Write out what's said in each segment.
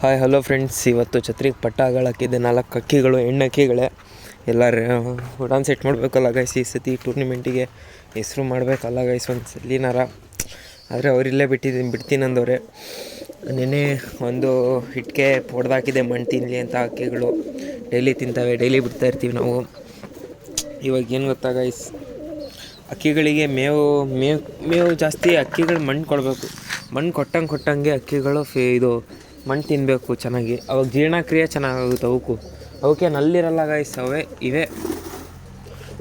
Hi hello friends, ಇವತ್ತು ಛತ್ರಿಗೆ ಪಟ್ಟ ಹಾಕಿದ್ದೆ 4 ಅಕ್ಕಿಗಳು, ಹೆಣ್ಣಕ್ಕಿಗಳೇ. ಎಲ್ಲರೂ ಉಡಾನ್ ಸೆಟ್ ಮಾಡಬೇಕಲ್ಲ ಗೈಸ್, ಈ ಸತಿ ಟೂರ್ನಿಮೆಂಟಿಗೆ ಹೆಸರು ಮಾಡಬೇಕಲ್ಲ ಗೈಸ್ ಒಂದು ಸಲಿನಾರ. ಆದರೆ ಅವರಿಲ್ಲೇ ಬಿಡ್ತೀನಂದವ್ರೆ. ನೆನ್ನೆ ಒಂದು ಹಿಟ್ಕೆ ಹೊಡೆದಾಕಿದೆ ಮಣ್ಣು ತಿನ್ನಲಿ ಅಂತ. ಅಕ್ಕಿಗಳು ಡೈಲಿ ತಿಂತವೆ, ಡೈಲಿ ಬಿಡ್ತಾಯಿರ್ತೀವಿ ನಾವು. ಇವಾಗ ಏನು ಗೊತ್ತಾ ಗೈಸ್, ಅಕ್ಕಿಗಳಿಗೆ ಮೇವು ಜಾಸ್ತಿ. ಅಕ್ಕಿಗಳು ಮಣ್ಣು ಕೊಡಬೇಕು. ಮಣ್ಣು ಕೊಟ್ಟಂಗೆ ಅಕ್ಕಿಗಳು ಇದು ಮಣ್ಣು ತಿನ್ನಬೇಕು ಚೆನ್ನಾಗಿ. ಅವಾಗ ಜೀರ್ಣಕ್ರಿಯೆ ಚೆನ್ನಾಗಾಗುತ್ತೆ ಅವಕ್ಕೆ ನಲ್ಲಿರಲ್ಲ ಗೈಸ್. ಇವೇ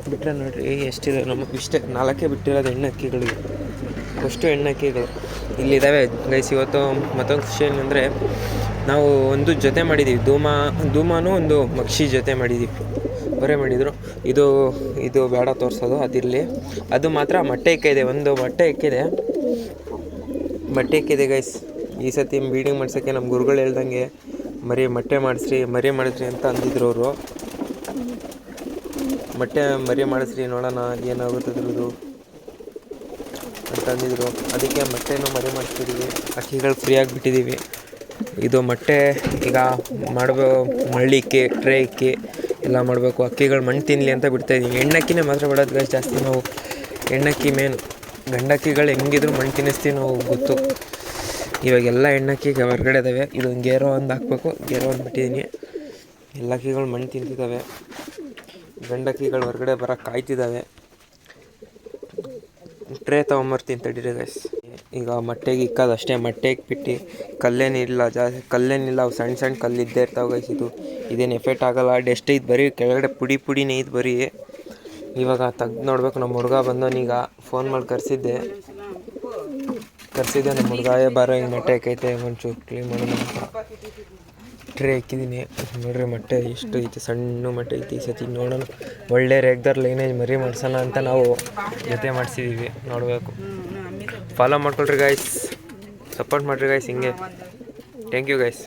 ಬಿಟ್ಟರೆ ನೋಡಿರಿ ಎಷ್ಟಿದೆ. ಇಷ್ಟೇ 4 ಬಿಟ್ಟಿರೋದು ಹೆಣ್ಣಕ್ಕಿಗಳಿಗೆ. ಅಷ್ಟು ಹೆಣ್ಣಕ್ಕಿಗಳು ಇಲ್ಲಿದ್ದಾವೆ ಗೈಸ್. ಇವತ್ತು ಮತ್ತೊಂದು ಖುಷಿ ಏನಂದರೆ, ನಾವು ಒಂದು ಜೊತೆ ಮಾಡಿದ್ದೀವಿ. ಧೂಮಾನು ಒಂದು ಮಕ್ಷಿ ಜೊತೆ ಮಾಡಿದ್ದೀವಿ. ಅವರೇ ಮಾಡಿದರು. ಇದು ಬೇಡ ತೋರಿಸೋದು, ಅದಿರಲಿ. ಅದು ಮಾತ್ರ ಮೊಟ್ಟೆ ಇಕ್ಕಿದೆ. ಒಂದು ಮೊಟ್ಟೆ ಇಕ್ಕಿದೆ ಗೈಸ್. ಈ ಸತಿ ಬೀಡಿಂಗ್ ಮಾಡ್ಸೋಕ್ಕೆ ನಮ್ಮ ಗುರುಗಳು ಹೇಳ್ದಂಗೆ ಮೊಟ್ಟೆ ಮಾಡಿಸ್ರಿ ಅಂತ ಅಂದಿದ್ರು ಅವರು. ಮರಿ ಮಾಡಿಸ್ರಿ ನೋಡೋಣ ಏನಾಗುತ್ತದ್ರದ್ದು ಅಂತ ಅಂದಿದ್ರು. ಅದಕ್ಕೆ ಮೊಟ್ಟೆನೂ ಮರಿ ಮಾಡಿಸ್ತಿದ್ದೀವಿ. ಅಕ್ಕಿಗಳು ಫ್ರೀಯಾಗಿ ಬಿಟ್ಟಿದ್ದೀವಿ. ಇದು ಮೊಟ್ಟೆ ಈಗ ಮಳ್ಳಿಕ್ಕೆ ಟ್ರೇ ಇಕ್ಕಿ ಎಲ್ಲ ಮಾಡಬೇಕು. ಅಕ್ಕಿಗಳು ಮಣ್ಣು ತಿನ್ನಲಿ ಅಂತ ಬಿಡ್ತಾಯಿದ್ದೀವಿ. ಹೆಣ್ಣಕ್ಕಿನೇ ಮಾತ್ರ ಬಿಡೋದು ಗೈಸ್ ಜಾಸ್ತಿ ನಾವು. ಹೆಣ್ಣಕ್ಕಿ ಮೇನು. ಗಂಡಕ್ಕಿಗಳು ಹೆಂಗಿದ್ರು ಮಣ್ಣು ತಿನ್ನಿಸ್ತೀವಿ ನಾವು, ಗೊತ್ತು. ಇವಾಗೆಲ್ಲ ಹೆಣ್ಣಕ್ಕಿಗೆ ಹೊರಗಡೆ ಇದ್ದಾವೆ. ಇದು ಗೇರೋ ಒಂದು ಹಾಕಬೇಕು. ಗೇರೋ ಒಂದು ಬಿಟ್ಟಿದ್ದೀನಿ. ಎಲ್ಲ ಅಕ್ಕಿಗಳು ಮಣ್ಣು ತಿಂತಿದ್ದಾವೆ. ಗಂಡಕ್ಕಿಗಳು ಹೊರಗಡೆ ಬರೋಕ್ಕೆ ಕಾಯ್ತಿದ್ದಾವೆ. ಟ್ರೇ ತೊಗೊಂಬರ್ತೀನಿ ತಡೀರಿ ಗೈಸ್. ಈಗ ಮೊಟ್ಟೆಗೆ ಇಕ್ಕೋದು ಅಷ್ಟೇ. ಮೊಟ್ಟೆ ಇಕ್ಬಿಟ್ಟು ಕಲ್ಲೇನಿಲ್ಲ ಅವು ಸಣ್ಣ ಕಲ್ಲಿದ್ದೇ ಇರ್ತಾವೆ ಗೈಸ್. ಇದೇನು ಎಫೆಕ್ಟ್ ಆಗೋಲ್ಲ. ಡಸ್ಟ್ ಇದು ಬರೀ ಕೆಳಗಡೆ ಪುಡಿನೇ ಇದು ಬರೀ. ಇವಾಗ ತೆಗ್ದು ನೋಡ್ಬೇಕು. ನಮ್ಮ ಹುಡುಗ ಬಂದವನೀಗ ಫೋನ್ ಮಾಡಿ ಕರೆಸಿದ್ದೆ. ನಮ್ಮ ಹುಡುಗ ಬಾರ ಹಿಂಗೆ ಮೊಟ್ಟೆ ಹಾಕೈತೆ ಒಂಚೂರು ಕ್ಲೀನ್ ಮಾಡೋಣ ಅಂತ ಟ್ರೇ ಹಾಕಿದ್ದೀನಿ. ನೋಡ್ರಿ ಮೊಟ್ಟೆ ಎಷ್ಟು ಐತೆ, ಸಣ್ಣ ಮೊಟ್ಟೆ ಐತಿ. ಈ ಸತಿ ನೋಡೋಣ, ಒಳ್ಳೆ ರೇಗ್ದಾರ್ ಲೈನೇಜ್ ಮರಿ ಮಾಡ್ಸೋಣ ಅಂತ ನಾವು ಜೊತೆ ಮಾಡಿಸಿದ್ದೀವಿ. ನೋಡಬೇಕು. ಫಾಲೋ ಮಾಡ್ಕೊಳ್ರಿ ಗೈಸ್, ಸಪೋರ್ಟ್ ಮಾಡಿರಿ ಗೈಸ್ ಹಿಂಗೆ. Thank you guys.